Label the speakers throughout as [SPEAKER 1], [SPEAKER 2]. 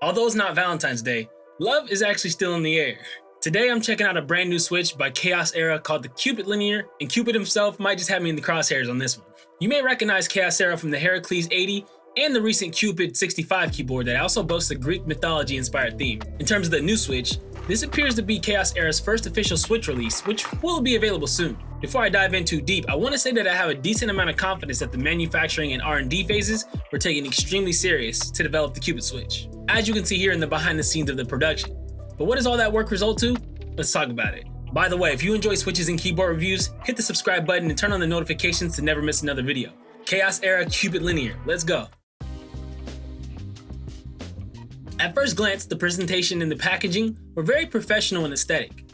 [SPEAKER 1] Although it's not Valentine's Day, love is actually still in the air. Today I'm checking out a brand new switch by ChaosEra's called the Cupid Linear, and Cupid himself might just have me in the crosshairs on this one. You may recognize ChaosEra's from the Heracles 80 and the recent Cupid 65 keyboard that also boasts a Greek mythology inspired theme. In terms of the new switch, this appears to be ChaosEra's first official switch release, which will be available soon. Before I dive in too deep, I want to say that I have a decent amount of confidence that the manufacturing and R&D phases were taken extremely serious to develop the Cupid switch, as you can see here in the behind the scenes of the production. But what does all that work result to? Let's talk about it. By the way, if you enjoy switches and keyboard reviews, hit the subscribe button and turn on the notifications to never miss another video. ChaosEra's Cupid Linear, let's go. At first glance, the presentation and the packaging were very professional and aesthetic.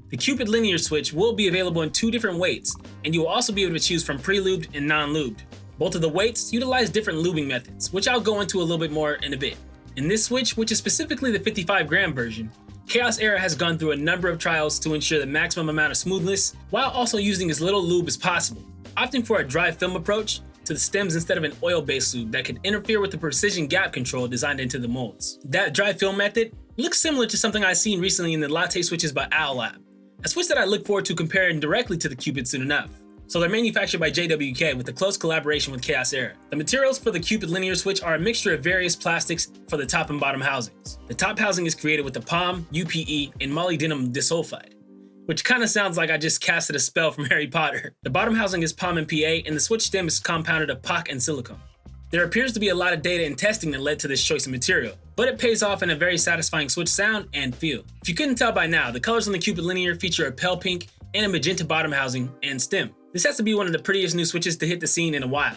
[SPEAKER 1] The Cupid Linear switch will be available in 2 different weights, and you will also be able to choose from pre-lubed and non-lubed. Both of the weights utilize different lubing methods, which I'll go into a little bit more in a bit. In this switch, which is specifically the 55-gram version, ChaosEra's has gone through a number of trials to ensure the maximum amount of smoothness, while also using as little lube as possible, opting for a dry film approach to the stems instead of an oil-based lube that could interfere with the precision gap control designed into the molds. That dry film method looks similar to something I've seen recently in the latte switches by Owlstabs, a switch that I look forward to comparing directly to the Cupid soon enough. So they're manufactured by JWK with a close collaboration with ChaosEra's. The materials for the Cupid Linear switch are a mixture of various plastics for the top and bottom housings. The top housing is created with the POM, UPE, and molybdenum disulfide, which kind of sounds like I just casted a spell from Harry Potter. The bottom housing is POM and PA, and the switch stem is compounded of POC and silicone. There appears to be a lot of data and testing that led to this choice of material, but it pays off in a very satisfying switch sound and feel. If you couldn't tell by now, the colors on the Cupid Linear feature a pale pink and a magenta bottom housing and stem. This has to be one of the prettiest new switches to hit the scene in a while.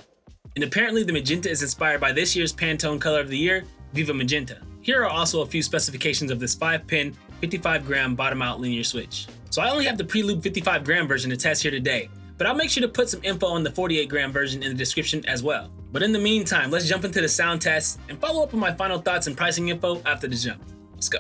[SPEAKER 1] And apparently the magenta is inspired by this year's Pantone color of the year, Viva Magenta. Here are also a few specifications of this 5-pin, 55-gram bottom-out linear switch. So I only have the pre-lubed 55-gram version to test here today, but I'll make sure to put some info on the 48-gram version in the description as well. But in the meantime, let's jump into the sound test and follow up on my final thoughts and pricing info after the jump. Let's go.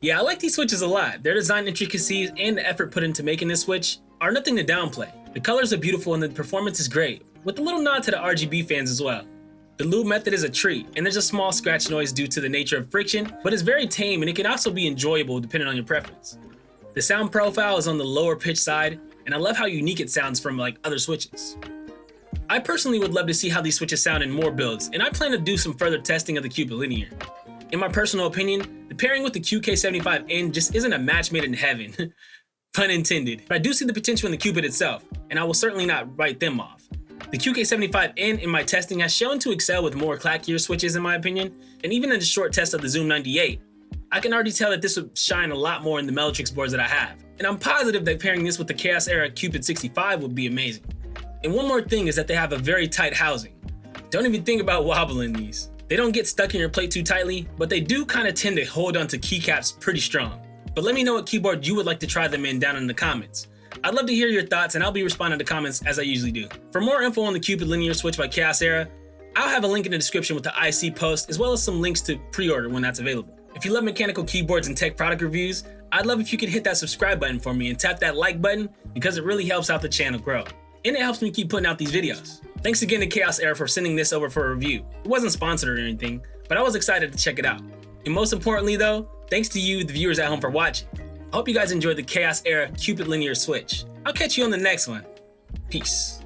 [SPEAKER 1] Yeah, I like these switches a lot. Their design intricacies and the effort put into making this switch are nothing to downplay. The colors are beautiful and the performance is great, with a little nod to the RGB fans as well. The lube method is a treat, and there's a small scratch noise due to the nature of friction, but it's very tame and it can also be enjoyable depending on your preference. The sound profile is on the lower pitch side, and I love how unique it sounds from like other switches. I personally would love to see how these switches sound in more builds, and I plan to do some further testing of the Cupid Linear. In my personal opinion, the pairing with the QK75N just isn't a match made in heaven, pun intended. But I do see the potential in the Cupid itself, and I will certainly not write them off. The QK75N in my testing has shown to excel with more clackier switches in my opinion, and even in the short test of the Zoom98, I can already tell that this would shine a lot more in the Melotrix boards that I have. And I'm positive that pairing this with the ChaosEra Cupid 65 would be amazing. And one more thing is that they have a very tight housing. Don't even think about wobbling these. They don't get stuck in your plate too tightly, but they do kind of tend to hold onto keycaps pretty strong. But let me know what keyboard you would like to try them in down in the comments. I'd love to hear your thoughts, and I'll be responding to comments as I usually do. For more info on the Cupid linear switch by ChaosEra, I'll have a link in the description with the IC post, as well as some links to pre-order when that's available. If you love mechanical keyboards and tech product reviews, I'd love if you could hit that subscribe button for me and tap that like button because it really helps out the channel grow. And it helps me keep putting out these videos. Thanks again to ChaosEra for sending this over for a review. It wasn't sponsored or anything, but I was excited to check it out. And most importantly though, thanks to you, the viewers at home, for watching. I hope you guys enjoyed the ChaosEra Cupid linear switch. I'll catch you on the next one. Peace.